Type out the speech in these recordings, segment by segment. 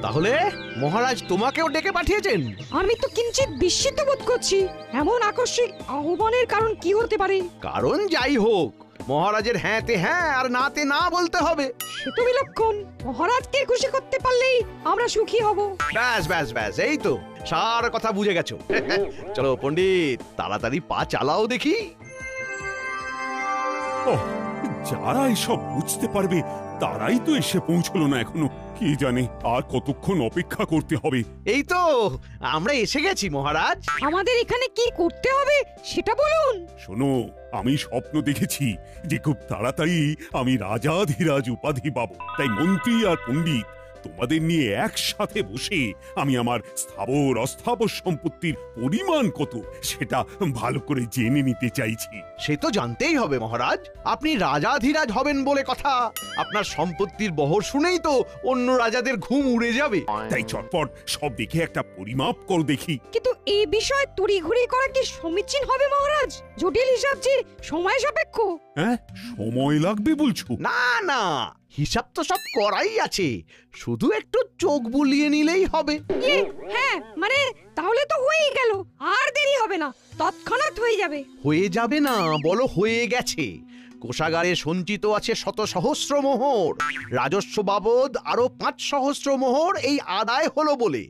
তাহলে মহারাজ তোমাকেও ডেকে পাঠিয়েছেন? আমি তো কিঞ্চিত বিস্মিত বোধ করছি। এমন আকস্মিক আহ্বানের কারণ কি হতে পারে? কারণ যাই হোক, মহারাজের হ্যাঁতে হ্যাঁ আর নাতে না বলতে হবে। সে তো বিলক্ষণ। মহারাজকে খুশি করতে পারলেই আমরা সুখী হব। ব্যাস ব্যাস ব্যাস, এই তো সার কথা বুঝে গেছো। চলো পণ্ডিত, তাড়াতাড়ি পা চালাও দেখি। যারা এসব বুঝতে পারবে তারাই তো এসে পৌঁছলো না এখনো। কি জানে আর কতক্ষণ অপেক্ষা করতে হবে। এই তো আমরা এসে গেছি মহারাজ। আমাদের এখানে কি করতে হবে সেটা বলুন। শোনো, আমি স্বপ্ন দেখেছি যে খুব তাড়াতাড়ি আমি রাজাধিরাজ উপাধি পাবো। তাই মন্ত্রী আর পণ্ডিত তোমাদের নিয়ে একসাথে বসে আমি আমার স্থাবর অস্থাবর সম্পত্তির পরিমাণ কত সেটা ভালো করে জেনে নিতে চাইছি। সে তো জানতেই হবে মহারাজ, আপনি রাজাধিরাজ হবেন বলে কথা। আপনার সম্পত্তির বহর শুনেই তো অন্য রাজাদের ঘুম উড়ে যাবে। তাই চটপট সব দেখে একটা পরিমাপ কর দেখি। কিন্তু এই বিষয়ে তড়িঘড়ি করা কি সমীচীন হবে মহারাজ? জটিল হিসাব যে সময় সাপেক্ষ। হ্যাঁ, সময় লাগবে বলছো? না না, হিসাব তো সব করাই আছে, শুধু একটু চোখ বুলিয়ে নিলেই হবে। হ্যাঁ, মানে তাহলে তো হয়েই গেল, আর দেরি হবে না, তৎক্ষণাৎ হয়ে যাবে। হয়ে যাবে না, বলো হয়ে গেছে। কোষাগারে সঞ্চিত আছে শত সহস্র মোহর, রাজস্ব বাবদ আরো 5 সহস্র মোহর এই আদায় হলো বলে।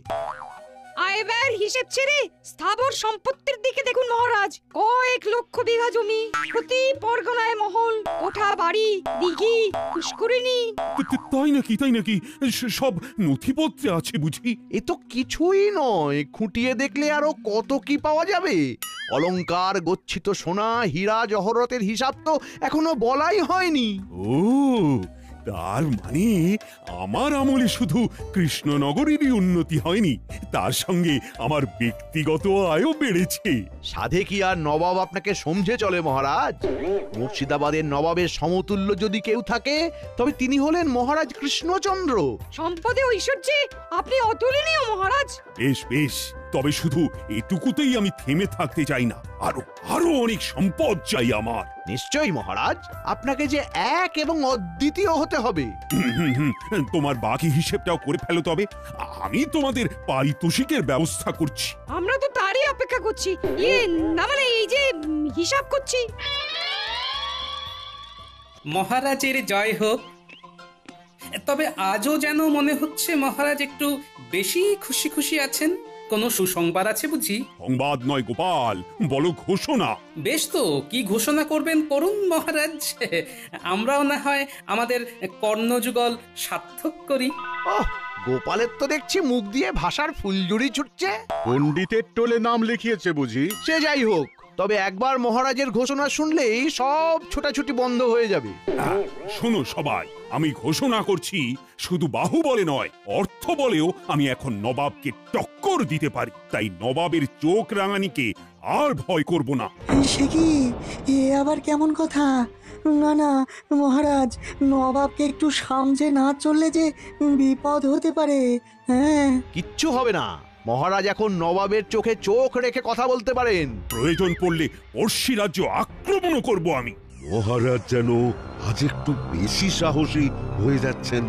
আয় ব্যয়ের হিসেব ছেড়ে স্থাবর সম্পত্তির দিকে দেখুন মহারাজ। কয়েক লক্ষ বিঘা জমি, প্রতি পরগনায় মহল, কোঠা বাড়ি, দিঘি, পুষ্করিণী। তাই নাকি? তাই নাকি? সব নথিপত্রে আছে বুঝি? এ তো কিছুই নয়, খুঁটিয়ে দেখলে আরো কত কি পাওয়া যাবে। অলংকার, গচ্ছিত সোনা, হীরা জহরতের হিসাব তো এখনো বলাই হয়নি। ও, তার মানে আমার আমলে শুধু কৃষ্ণনগরেরই উন্নতি হয়নি, তার সঙ্গে আমার ব্যক্তিগত আয়ও বেড়েছে। সাধে কি আর নবাব আপনাকে সমঝে চলে মহারাজ? মুর্শিদাবাদের নবাবের সমতুল্য যদি কেউ থাকে তবে তিনি হলেন মহারাজ কৃষ্ণচন্দ্র। সম্পদে ঐশ্বর্যে আপনি অতুলনীয় মহারাজ। বেশ বেশ, তবে শুধু এটুকুতেই আমি থেমে থাকতে চাই না, আরো আরো অনেক সম্পদ চাই আমার। নিশ্চয়ই মহারাজ, আপনাকে যে এক এবং অদ্বিতীয় হতে হবে। তোমার বাকি হিসেবটাও করে ফেলো, তবে আমি তোমাদের পারিতোষিকের ব্যবস্থা করছি। আমরা তো তারই অপেক্ষা করছি। না মানে এই যে হিসাব করছি। মহারাজের জয় হোক। তবে আজও যেন মনে হচ্ছে মহারাজ একটু বেশি খুশি খুশি আছেন। কোনো সুসংবাদ আছে বুঝি? সংবাদ নয় গোপাল, বলো ঘোষণা। বেশ তো, কি ঘোষণা করবেন করুন মহারাজ, আমরাও না হয় আমাদের কর্ণযুগল সার্থক করি। গোপালের তো দেখছি মুখ দিয়ে ভাষার ফুলঝুরি ছুটছে। পণ্ডিতের টোলে নাম লিখিয়েছে বুঝি? সে যাই হোক, তবে একবার মহারাজের ঘোষণা শুনলেই সব ছোটাছুটি বন্ধ হয়ে যাবে। শোনো সবাই, আমি ঘোষণা করছি, শুধু বাহুবলে নয়, অর্থ বলেও আমি এখন নবাবকে টক্কর দিতে পারি। তাই নবাবের চোখ রাঙানিকে আর ভয় করব না। সে কি? এ আবার কেমন কথা? না না মহারাজ, নবাবকে একটু সামনে না চললে যে বিপদ হতে পারে। হ্যাঁ, কিচ্ছু হবে না, মহারাজ এখন নবাবের চোখে চোখ রেখে কথা বলতে পারেন। প্রয়োজন পড়লে পড়শি রাজ্য আক্রমণ করব আমি। মহারাজ যেন আজ একটু বেশি সাহসী হয়ে যাচ্ছেন।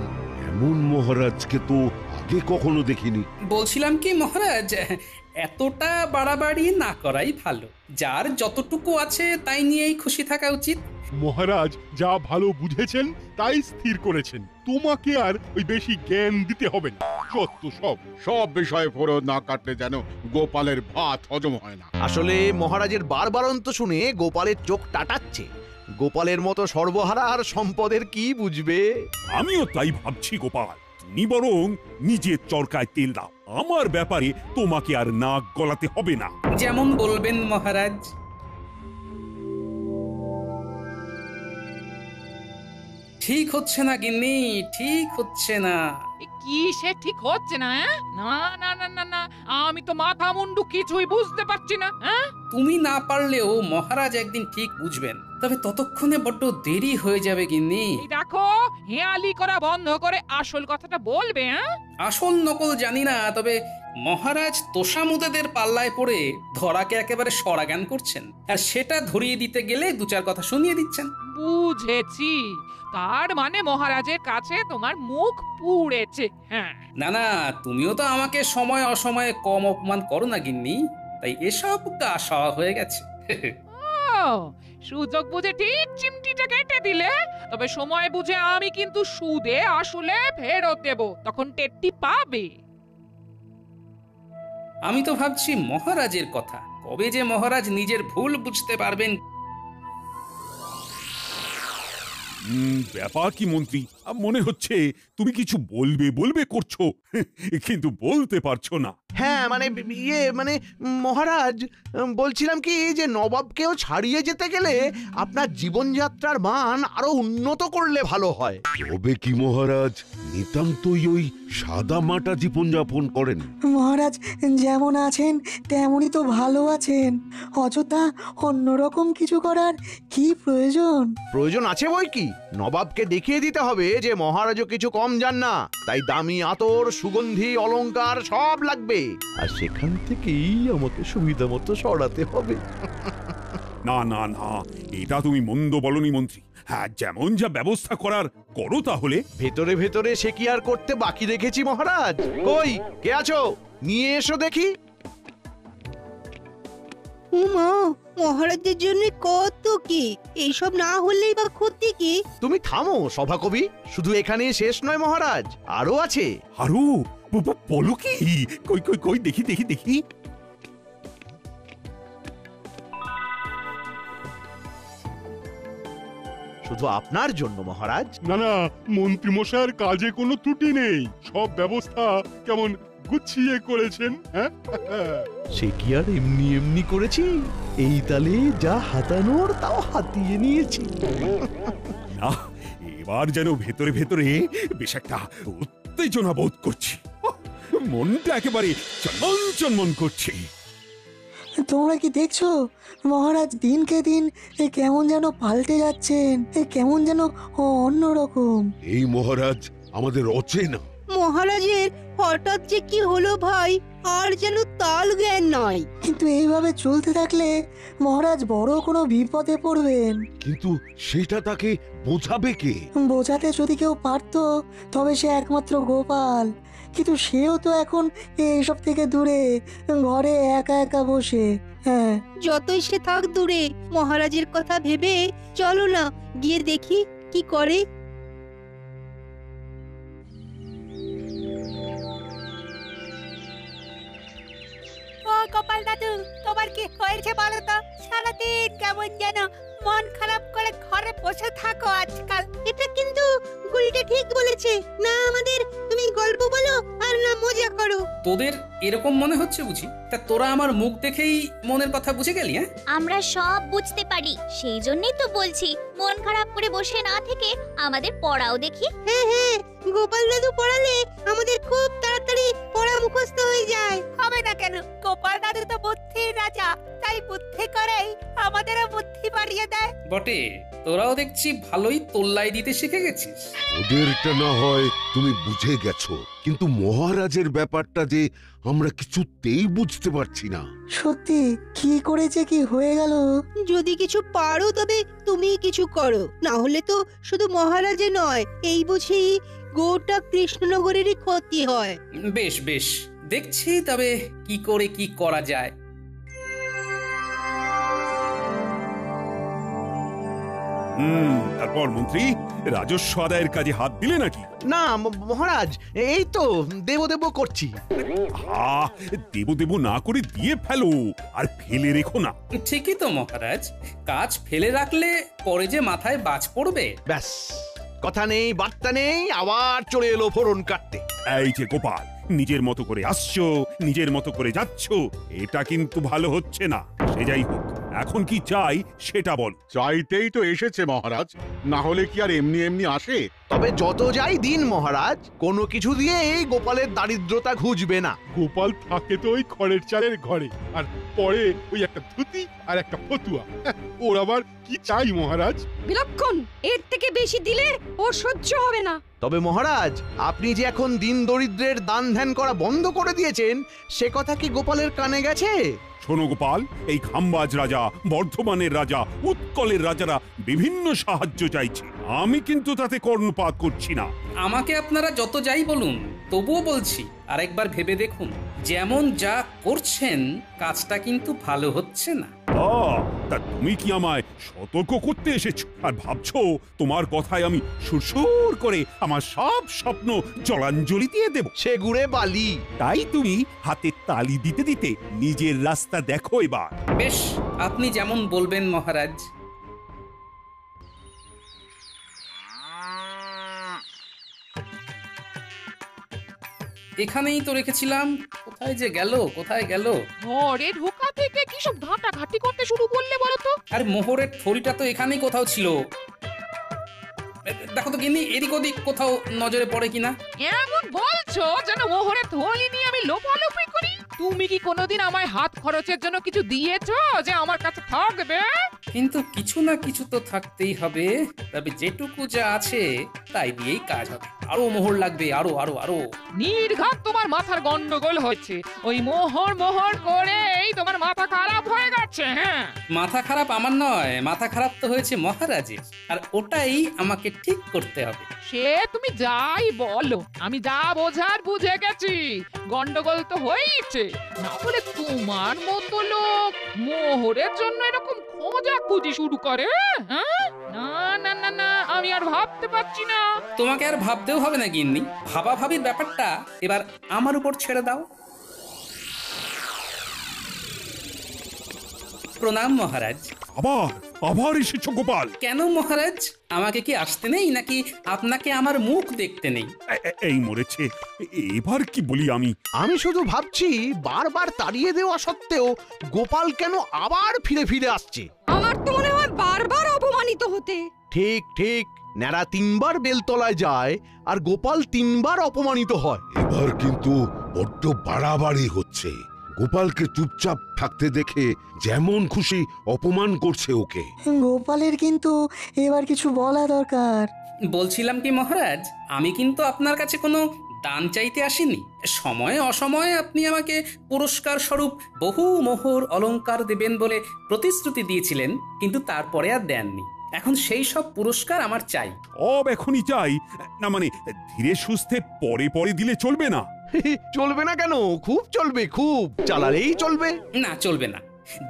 এমন মহারাজকে তো আগে কখনো দেখিনি। বলছিলাম কি মহারাজ, এতটা বাড়াবাড়ি না করাই ভালো। যার যতটুকু আছে তাই নিয়েই খুশি থাকা উচিত। মহারাজ যা ভালো বুঝেছেন তাই স্থির করেছেন, তোমাকে আর ওই বেশি জ্ঞান দিতে হবে না। সত্য সব বিষয়ে ফোড়ন না কাটলে যেন গোপালের ভাত হজম হয় না। আসলে মহারাজের বারবারন্ত শুনে গোপালের চোখ টাটাচ্ছে। গোপালের মতো সর্বহারা আর সম্পদের কি বুঝবে? আমিও তাই ভাবছি গোপাল, তুমি বরং নিজের চরকায় তেল দাও। আমার ব্যাপারে তোমাকে আর নাক গলাতে হবে না। যেমন বলবেন মহারাজ। ঠিক হচ্ছে না গিন্নি, ঠিক হচ্ছে না। কি সে ঠিক হচ্ছে না? না না না না না, আমি তো মাথা মুন্ডু কিছুই বুঝতে পারছি না। তুমি না পারলেও মহারাজ একদিন ঠিক বুঝবেন, তবে ততক্ষণে বড্ড দেরি হয়ে যাবে গিন্নি। দেখো, হেয়ালি করা বন্ধ করে আসল কথাটা বলবে। আসল নকল জানি না, তবে মহারাজ তোষামুদেদের পাল্লায় পড়ে ধরাকে একেবারে সরাজ্ঞান করছেন, আর সেটা ধরিয়ে দিতে গেলে দু চার কথা শুনিয়ে দিচ্ছেন। বুঝেছি, তার মানে মহারাজের কাছে তোমার মুখ পুড়েছে। হ্যাঁ, না না, তুমিও তো আমাকে সময় অসময়ে কম অপমান করো না গিন্নি, তাই এসব গা সওয়া হয়ে গেছে। ও, সুযোগ বুঝে ঠিক চিমটিটা কেটে দিলে, তবে সময় বুঝে আমি কিন্তু সুদে আসলে ফেরত দেব, তখন টেটটি পাবে। আমি তো ভাবছি মহারাজের কথা, কবে যে মহারাজ নিজের ভুল বুঝতে পারবেন। ব্যাপার কি মন্ত্রী, মনে হচ্ছে তুমি কিছু বলবে বলবে করছো, কিন্তু বলতে পারছো না। হ্যাঁ মানে মানে মহারাজ, বলছিলাম কি যে নবাবকেও ছাড়িয়ে যেতে গেলে আপনার জীবনযাত্রার মান আরো উন্নত করলে ভালো হয়। তবে কি মহারাজ নিতান্তই ওই সাদা মাটা জীবনযাপন করেন? মহারাজ যেমন আছেন তেমনই তো ভালো আছেন, অযথা অন্যরকম কিছু করার কি প্রয়োজন? প্রয়োজন আছে বই কি, নবাবকে দেখিয়ে দিতে হবে যে মহারাজও কিছু কম যান না, তাই দামি আতর, সুগন্ধি, অলংকার সব লাগবে, আর সেখান থেকেই আমাকে সুবিধা মতো সরাতে হবে। না না না, এটা তুমি মন্দ বলনি মন্ত্রী। হ্যাঁ, যেমন যা ব্যবস্থা করার করো তাহলে। ভেতরে ভেতরে সে কি আর করতে বাকি রেখেছি মহারাজ? কই কে আছো, নিয়ে এসো দেখি। উমা, মহারাজের জন্য কত কি, এইসব না হলেই বা ক্ষতি কি? তুমি থামো সভাকবি, শুধু এখানেই শেষ নয় মহারাজ, আরো আছে। আরো বলো কি? কই কই কই, দেখি দেখি দেখি। শুধু আপনার জন্য মহারাজ। না না, মন্ত্রী মশাইয়ের কাজে কোনো ত্রুটি নেই, সব ব্যবস্থা কেমন গুছিয়ে করেছেন। হ্যাঁ, সে কি আর এমনি এমনি করেছি, এই তালে যা হাতানোর তাও হাতিয়ে নিয়েছি। না, এবার যেন ভেতরে ভেতরে বেশ একটা উত্তেজনা বোধ করছি, মনটা একেবারে চনমন চনমন করছে। তোমরা কি দেখছো মহারাজ দিনকে দিন কেমন যেন পাল্টে যাচ্ছেন, কেমন যেন অন্যরকম। এই মহারাজ আমাদের অচেনা। মহারাজের হঠাৎ যে কি হলো ভাই, আর যেন তাল জ্ঞান নয়। কিন্তু এইভাবে চলতে থাকলে মহারাজ বড় কোনো বিপদে পড়বেন। কিন্তু সেটা তাকে বোঝাবে কে? বোঝাতে যদি কেউ পারতো তবে সে একমাত্র গোপাল, কিন্তু সেও তো এখন এইসব থেকে দূরে, ঘরে একা একা বসে। হ্যাঁ, যতই সে থাক দূরে, মহারাজের কথা ভেবে চলো না গিয়ে দেখি কি করে। ও গোপাল দাদু, তোমার কি হয়েছে বলো তো? সারাদিন কেমন যেন মন খারাপ করে ঘরে বসে থাকো আজকাল। এটা কিন্তু গুলটে ঠিক বলেছে, না আমাদের তুমি গল্প বলো আর না মজা করো। তোদের এরকম মনে হচ্ছে বুঝি? তা তোরা আমার মুখ দেখেই মনের কথা বুঝে গেলি? হ্যাঁ, আমরা সব বুঝতে পারি, সেই জন্যই তো বলছি মন খারাপ করে বসে না থেকে আমাদের পড়াও দেখি। হ্যাঁ হ্যাঁ, গোপাল দাদু পড়ালে আমাদের খুব তাড়াতাড়ি পড়া মুখস্থ হয়ে যায়। হবে না কেন, গোপাল দাদু তো বুদ্ধির রাজা, তাই বুদ্ধি করেই আমাদেরও বুদ্ধি বাড়িয়ে দেয়। বটে, তোরাও দেখছি ভালোই তোল্লাই দিতে শিখে গেছিস। ওদেরটা না হয় তুমি বুঝে গেছো, কিন্তু মহারাজের ব্যাপারটা যে আমরা কিছুতেই বুঝতে পারছি না। সত্যি কি করেছে কি হয়ে গেল? যদি কিছু পারো তবে তুমি কিছু করো, না হলে তো শুধু মহারাজে নয়, এই বুঝি গোটা কৃষ্ণনগরেরই ক্ষতি হয়। বেশ বেশ, দেখছি তবে কি করে কি করা যায়। তারপর মন্ত্রী রাজস্ব আদায়ের কাজে হাত দিলে নাকি? না মহারাজ, এই তো দেব দেব করছি। দেব দেব না করে দিয়ে ফেলো, আর ফেলে রেখো না। ঠিকই তো মহারাজ, কাজ ফেলে রাখলে পরে যে মাথায় বাজ পড়বে। ব্যাস, কথা নেই বার্তা নেই, আবার চলে এলো ফোড়ন কাটতে। এই যে গোপাল, নিজের মতো করে আসছো, নিজের মতো করে যাচ্ছ, এটা কিন্তু ভালো হচ্ছে না। সে যাই হোক, এখন কি চাই সেটা বল। চাইতেই তো এসেছে মহারাজ, না হলে কি আর এমনি এমনি আসে? তবে যত যাই দিন মহারাজ, কোনো কিছু দিয়ে এই গোপালের দারিদ্রতা ঘুচবে না। গোপাল থাকে তো ওই খড়ের চালের ঘরে, আর পরে ওই একটা ধুতি আর একটা ফতুয়া। ওর আবার কি চাই মহারাজ? বিলক্ষণ, এর থেকে বেশি দিলে ওর সহ্য হবে না। তবে মহারাজ, আপনি যে এখন দিন দরিদ্রের দান ধ্যান করা বন্ধ করে দিয়েছেন, সে কথা কি গোপালের কানে গেছে? শোনো গোপাল, এই খাম্বাজ রাজা, বর্ধমানের রাজা, উৎকলের রাজারা বিভিন্ন সাহায্য চাইছে, আমি কিন্তু তাতে কর্ণপাত করছি না। আমাকে আপনারা যত যাই বলুন, তবুও বলছি আরেকবার ভেবে দেখুন, যেমন যা করছেন কাজটা কিন্তু ভালো হচ্ছে না। তা তুমি কি আমায় সতর্ক করতে এসেছো আর ভাবছো তোমার কথায় আমি সুরসুর করে আমার সব স্বপ্ন জলাঞ্জলি দিয়ে দেব? সে গুড়ে বালি। তাই তুমি হাতে তালি দিতে দিতে নিজের রাস্তা দেখো এবার। বেশ, আপনি যেমন বলবেন মহারাজ। এখানেই তো রেখেছিলাম, কোথায় যে গেল, কোথায় গেল? ঘরে ঢোকা থেকে কি সব ঘাটাঘাটি করতে শুরু করলে বলো তো? আর মোহরের থলিটা তো এখানেই কোথাও ছিল। দেখো তো গিন্নি, এদিক ওদিক কোথাও নজরে পড়ে কিনা। এমন বলছো যেন মোহরের থলি নিয়ে আমি লোপালোপি করি। তুমি কি কোনোদিন আমায় হাত খরচের জন্য কিছু দিয়েছো যে আমার কাছে থাকবে? কিন্তু কিছু না কিছু তো থাকতেই হবে, তবে যেটুকু যা আছে তাই দিয়েই কাজ হবে। আরো মোহর লাগবে, আরো আরো আরো। নির্ঘাত তোমার মাথার গন্ডগোল হচ্ছে। ওই মোহর মোহর করেই তোমার মাথা খারাপ হয়ে গেছে। হ্যাঁ, মাথা খারাপ আমার নয়, মাথা খারাপ তো হয়েছে মহারাজের, আর ওটাই আমাকে ঠিক করতে হবে। সে তুমি যাই বলো, আমি যা বোঝার বুঝে গেছি। গন্ডগোল তো হয়েছে, না বলে তোমার মতো লোক মোহরের জন্য এরকম খোঁজাখুঁজি শুরু করে? হ্যাঁ, না না না না, আমি আর ভাবতে পারছি না। তোমাকে আর ভাবতেও হবে না গিন্নি, ভাবাভাবির ব্যাপারটা এবার আমার উপর ছেড়ে দাও। প্রণাম মহারাজ। আবার আবার এসেছো গোপাল? কেন মহারাজ, আমাকে কি আসতে নেই নাকি আপনাকে আমার মুখ দেখতে নেই? এই মরেছে, এবার কি বলি আমি? আমি শুধু ভাবছি বারবার তাড়িয়ে দেওয়া সত্ত্বেও গোপাল কেন আবার ফিরে ফিরে আসছে। আমার তো মনে হয় বারবার অপমানিত হতে। ঠিক ঠিক, ন্যাড়া 3 বার বেলতলায় যায় আর গোপাল 3 বার অপমানিত হয়। এবার কিন্তু বড্ড বাড়াবাড়ি হচ্ছে। গোপালকে চুপচাপ থাকতে দেখে যেমন খুশি অপমান করছে ওকে। গোপালের কিন্তু এবার কিছু বলা দরকার। বলছিলাম কি মহারাজ, আমি কিন্তু আপনার কাছে কোনো দান চাইতে আসিনি। সময়ে অসময়ে আপনি আমাকে পুরস্কার স্বরূপ বহু মোহর অলংকার দেবেন বলে প্রতিশ্রুতি দিয়েছিলেন, কিন্তু তারপরে আর দেননি। এখন সেই সব পুরস্কার আমার চাই। এখনই চাই? না মানে ধীরে সুস্থে পরে পরে দিলে চলবে না? চলবে না কেন? খুব চলবে, খুব চালালেই চলবে। না, চলবে না।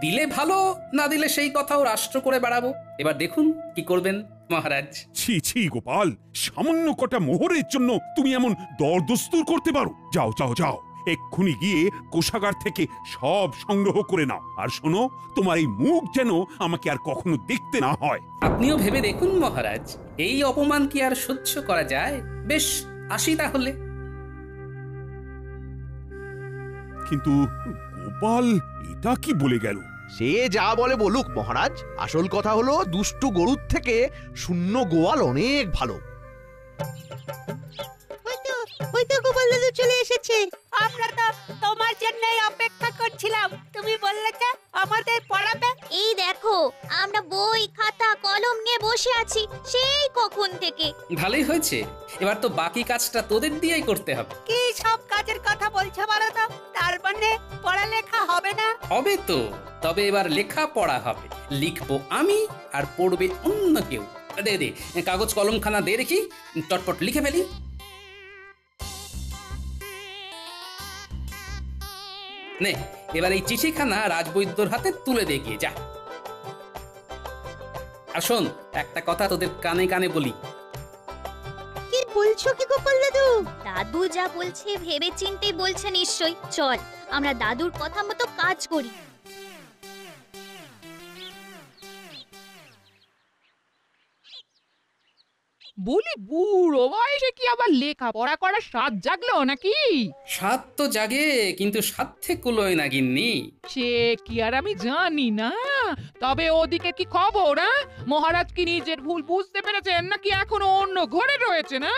দিলে ভালো, না দিলে সেই কথাও রাষ্ট্র করে বেড়াবো। এবার দেখুন কি করবেন মহারাজ। ছি ছি গোপাল, সামান্য কটা মোহরের জন্য তুমি এমন দরদস্তুর করতে পারো? যাও যাও যাও, এক্ষুনি গিয়ে কোষাগার থেকে সব সংগ্রহ করে নাও। আর শোনো, তোমার এই মুখ যেন আমাকে আর কখনো দেখতে না হয়। আপনিও ভেবে দেখুন মহারাজ, এই অপমান কি আর সহ্য করা যায়? বেশ, আসি তাহলে। কিন্তু গোপাল এটা কি বলে গেল? সে যা বলে বলুক মহারাজ, আসল কথা হলো দুষ্টু গরুর থেকে শূন্য গোয়াল অনেক ভালো। হয়তো গোপাল দাদু চলে এসেছে। আমরা তো তোমার জন্যই অপেক্ষা করছিলাম, তুমি বললে যে আমাদের পড়াবে। এই দেখো, আমরা বই খাতা কলম নিয়ে বসে আছি সেই কখন থেকে। ভালোই হয়েছে, এবার তো বাকি কাজটা তোদের দিয়েই করতে হবে। কি সব কাজের কথা বলছো বলো তো? তার মানে পড়ালেখা হবে না? হবে তো, তবে এবার লেখা পড়া হবে। লিখবো আমি আর পড়বে অন্য কেউ। দে দে কাগজ কলমখানা দে দেখি, চটপট লিখে ফেলি। নে, এবার এই চিঠিখানা রাজবৈদ্যর হাতে তুলে দে গিয়ে, যা। আর শোন, একটা কথা তোদের কানে কানে বলি। কি বলছো কি গোপাল দাদু? দাদু যা বলছে ভেবে চিন্তেই বলছে নিশ্চয়ই। চল আমরা দাদুর কথা মতো কাজ করি। বলি বুড়ো বয়সে কি আবার লেখাপড়া করার স্বাদ জাগলো নাকি? স্বাদ তো জাগে, কিন্তু সাধ্যে কুলোয় না গিন্নি। সে কি আর আমি জানি না। তবে ওদিকে কি খবর? মহারাজ কি নিজের ভুল বুঝতে পেরেছেন নাকি এখনো অন্য ঘরে রয়েছে? না,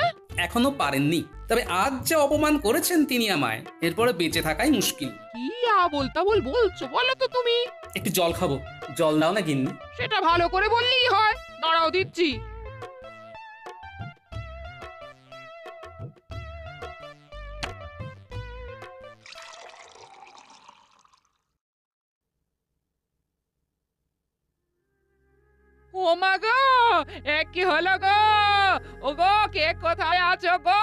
এখনো পারেননি, তবে আজ যে অপমান করেছেন তিনি আমায়, এরপরে বেঁচে থাকাই মুশকিল। কি আবোল তাবোল বলছো বলো তো তুমি? একটু জল খাবো, জল দাও না গিন্নি। সেটা ভালো করে বললেই হয়, দাঁড়াও দিচ্ছি। ও মা গো, কি হলো গো? ওগো কে কোথায় আছো গো?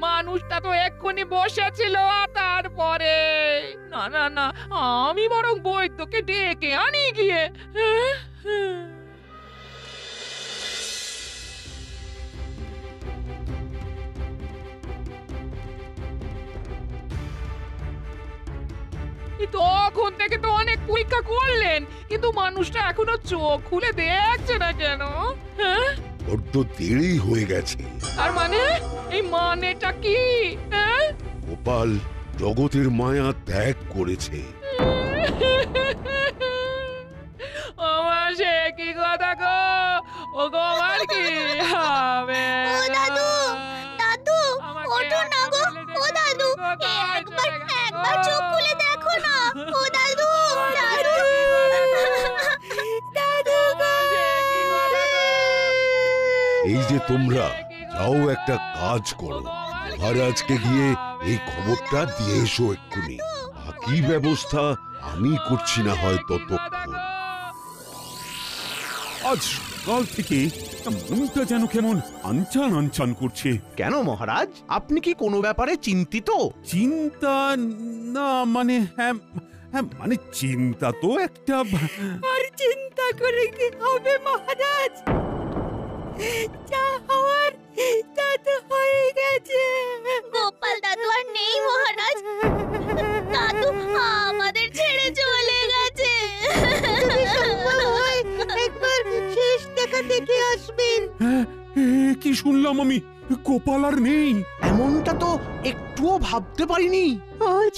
মানুষটা তো এক্ষুনি বসেছিল আর তারপরে না না না, আমি বরং বৈদ্যকে ডেকে আনি গিয়ে। তখন থেকে তো অনেক পরীক্ষা করলেন, কিন্তু মানুষটা এখনো চোখ খুলে দেখছে না কেন? হ্যাঁ, বড্ড দেরি হয়ে গেছে। তার মানে এই মানেটা কি? হ্যাঁ, গোপাল জগতের মায়া ত্যাগ করেছে। আমার সে কি কথা গো? ও গো, আমার কি হবে? ও দাদু, দাদু ওঠো না গো। ও দাদু, একবার চোখ খুলে দেখো না। ও দাদু, দাদু, দাদু গো। এই যে তোমরা যাও, একটা কাজ করো, মহারাজকে গিয়ে এই খবরটা দিয়ে এসো এক্ষুনি। বাকি ব্যবস্থা আমি করছি না হয় ততক্ষণ। আজ সকাল থেকে মনটা যেন কেমন আনচান আনচান করছে। কেন মহারাজ, আপনি কি কোনো ব্যাপারে চিন্তিত? চিন্তা না মানে, হ্যাঁ হ্যাঁ মানে চিন্তা তো একটা। আর চিন্তা করে কি হবে মহারাজ? যা হওয়ার তা তো হয়ে গেছে। গোপাল দাদু আর নেই মহারাজ। দাদু আমাদের ছেড়ে চলে গেছে। একবার শেষ দেখা দেখে আসবেন। কি শুনলাম আমি? গোপাল আর নেই? এমনটা তো একটুও ভাবতে পারিনি। আজ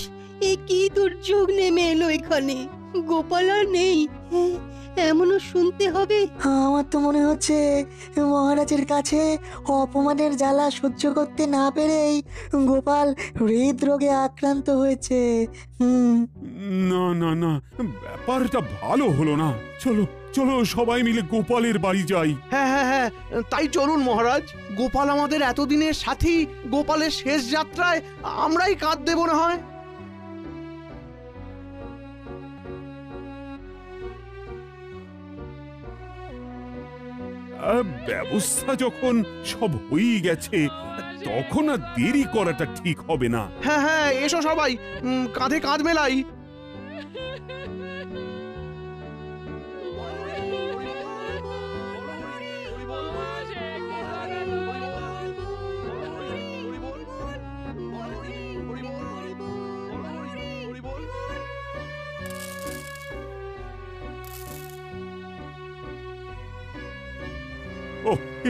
এ কি দুর্যোগ নেমে এলো এখানে। গোপাল আর নেই, এমনও শুনতে হবে। আমার তো মনে হচ্ছে মহারাজের কাছে অপমানের জ্বালা সহ্য করতে না পেরেই গোপাল হৃদরোগে আক্রান্ত হয়েছে। না না না, ব্যাপারটা ভালো হলো না। চলো চলো সবাই মিলে গোপালের বাড়ি যাই। হ্যাঁ হ্যাঁ হ্যাঁ, তাই চলুন মহারাজ। গোপাল আমাদের এতদিনের সাথী, গোপালের শেষ যাত্রায় আমরাই কাঁধ দেব না হয়। ব্যবস্থা যখন সব হয়ে গেছে, তখন আর দেরি করাটা ঠিক হবে না। হ্যাঁ হ্যাঁ, এসো সবাই, কাঁধে কাঁধ মেলাই।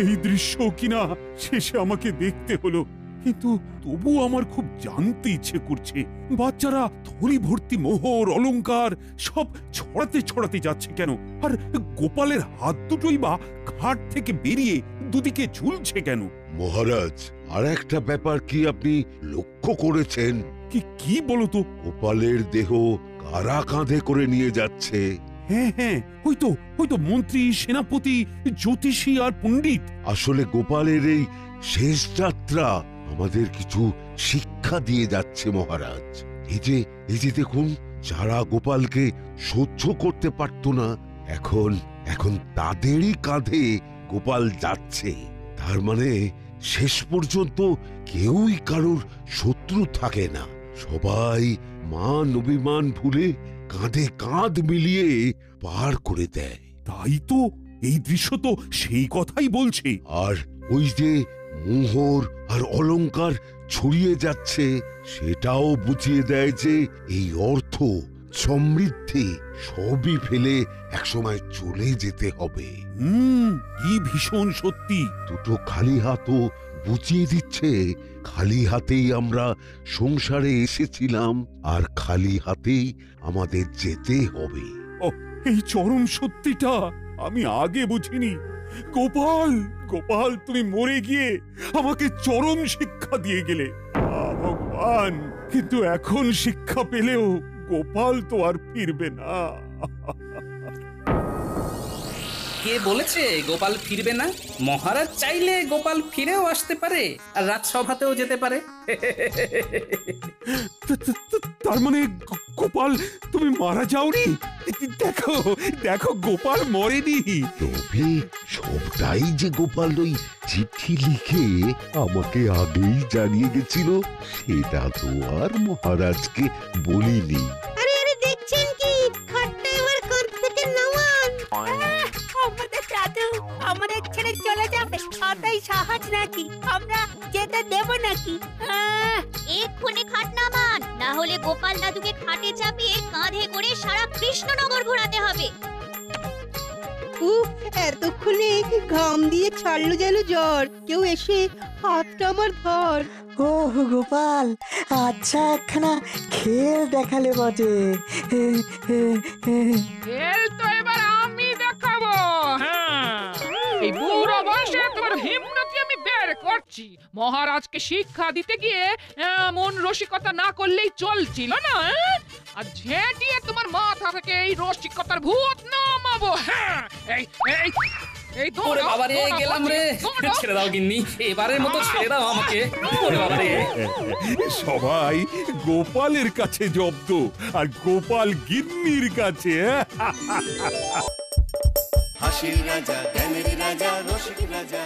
এই দৃশ্য কিনা শেষে আমাকে দেখতে হলো, কিন্তু তবু আমার খুব জানতে ইচ্ছে করছে, বাচ্চারা থলি ভর্তি মোহর অলংকার সব ছড়াতে ছড়াতে যাচ্ছে কেন? আর গোপালের হাত দুটোই বা ঘাট থেকে বেরিয়ে দুদিকে ঝুলছে কেন? মহারাজ, আর একটা ব্যাপার কি আপনি লক্ষ্য করেছেন? কি বলতো? গোপালের দেহ কারা কাঁধে করে নিয়ে যাচ্ছে? হ্যাঁ হ্যাঁ, হয়তো মন্ত্রী, সেনাপতি, জ্যোতিষী আর পণ্ডিত। আসলে গোপালের এই শেষ যাত্রা আমাদের কিছু শিক্ষা দিয়ে যাচ্ছে মহারাজ। এই যে দেখুন, যারা গোপালকে সহ্য করতে পারত না, এখন তাদেরই কাঁধে গোপাল যাচ্ছে। তার মানে শেষ পর্যন্ত কেউই কারোর শত্রু থাকে না, সবাই মান অভিমান ভুলে কাঁধে কাঁধ মিলিয়ে পার করে দেয়। তাই তো, এই দৃশ্য তো সেই কথাই বলছে। আর ওই যে মোহর আর অলংকার ছড়িয়ে যাচ্ছে, সেটাও বুঝিয়ে দেয় যে এই অর্থ, সমৃদ্ধি সবই ফেলে একসময় চলে যেতে হবে। কি ভীষণ সত্যি। দুটো খালি হাতও বুঝিয়ে দিচ্ছে, খালি হাতেই আমরা সংসারে এসেছিলাম, আর খালি হাতেই আমাদের যেতে হবে। এই চরম সত্যিটা আমি আগে বুঝিনি। গোপাল, তুমি মরে গিয়ে আমাকে চরম শিক্ষা দিয়ে গেলে। ভগবান, কিন্তু এখন শিক্ষা পেলেও গোপাল তো আর ফিরবে না। কে বলেছে গোপাল ফিরবে না? মহারাজ চাইলে গোপাল ফিরেও আসতে পারে আর রাজসভাতেও যেতে পারে। তার মানে গোপাল তুমি মারা যাওনি? দেখো দেখো গোপাল মরেনি। তবে সবটাই যে গোপাল ওই চিঠি লিখে আমাকে আগেই জানিয়ে গেছিল সেটা তো আর মহারাজকে বলিনি। আরে আরে দেখছেন কি, খাটটা এবার কাঁধ থেকে নামান। আমাদের দাদু আমাদের ছেড়ে চলে যাবে, তাই সাহস নাকি? আমরা যেতে দেব নাকি? এক্ষুনি খাট নামান, না হলে গোপাল দাদুকে খাটে চাপিয়ে কাঁধে করে সারা কৃষ্ণনগর ঘোরাতে হবে। উফ, এতক্ষণে ঘাম দিয়ে ছাড়লো যেন জ্বর। কেউ এসে হাতটা আমার ধর। ও গোপাল, আচ্ছা একখানা খেল দেখালে বটে। খেল তো এবার আমি দেখাবো। হ্যাঁ, এই বুড়ো বয়সে তোমার হিম্মতি আমি বের করছি। মহারাজকে শিক্ষা দিতে গিয়ে এমন রসিকতা না করলেই চলছিল না। আর ঝেঁটিয়ে তোমার মাথা থেকে এই রসিকতার ভূত নামাবো। হ্যাঁ, এই এই এই ওরে বাবা রে, গেলাম রে। ছেড়ে দাও গিন্নি, এবারের মতো ছেড়ে দাও আমাকে। ওরে বাবা রে। সবাই গোপালের কাছে জব্দ আর গোপাল গিন্নির কাছে। হাসির রাজা, জ্ঞানের রাজা, রসিক রাজা।